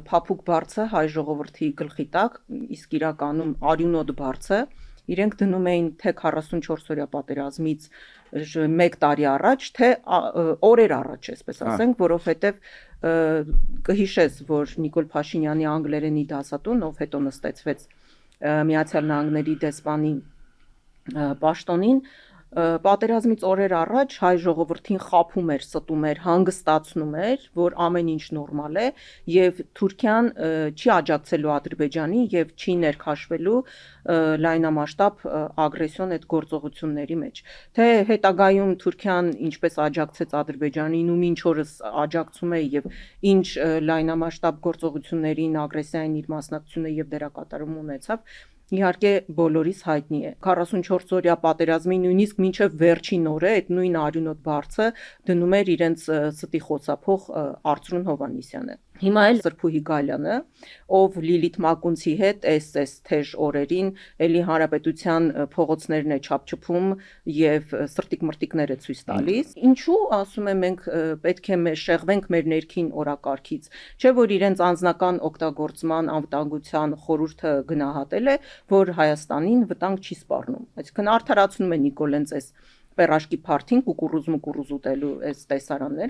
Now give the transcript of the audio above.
փափուկ բարձը հայ ժողովրդի գլխի տակ, իսկ իրականում արյունոտ բարձը իրենք դնում էին թե 44 օրյա պատերազմից 1 տարի առաջ, թե օրեր առաջ, այսպես ասենք, որովհետև կհիշես, որ Նիկոլ Փաշինյանի անգլերենի դասատուն, ով հետո նստեցվեց Միացյալ Նահանգների դեսպանի պաշտոնին, պատերազմից օրեր առաջ հայ ժողովրդին խաբում էր, ստում էր, հանգստացնում էր, որ ամեն ինչ նորմալ է եւ Թուրքիան չի աջակցելու Ադրբեջանին եւ չի ներքաշվելու լայնամասշտաբ ագրեսիոն այդ գործողությունների մեջ։ Թե հետագայում Թուրքիան ինչպես աջակցեց Ադրբեջանին ու մինչ օրս աջակցում է եւ ինչ լայնամասշտաբ գործողություններին, ագրեսիային իր մասնակցությունը եւ դերակատարում ունեցավ, իհարկե բոլորիս հայտնի է։ 44 օրյա պատերազմի նույնիսկ մինչև վերջին օրը այդ նույն արյունոտ բարձը դնում էր իրենց ստի խոսափող Արծրուն Հովհաննիսյանը։ Հիմա էլ Սրփուհի Գալյանը, ով Լիլիթ Մակունցի հետ այս թեժ օրերին էլի հանրապետության փողոցներն է չափչփում եւ սրտիկ մրտիկներ է ցույց տալիս։ Ինչու ասում եմ մենք պետք է շեղվենք մեր ներքին օրակարգից, չէ՞ որ իրենց անձնական օգտագործման անվտանգության խորհուրդը գնահատել է, որ Հայաստանին վտանգ չի սպառնում։ Այսինքն արդարացնում է Նիկոլենց այս պերաշկի փարթին կուկուռուզ ուտելու այս տեսարանները,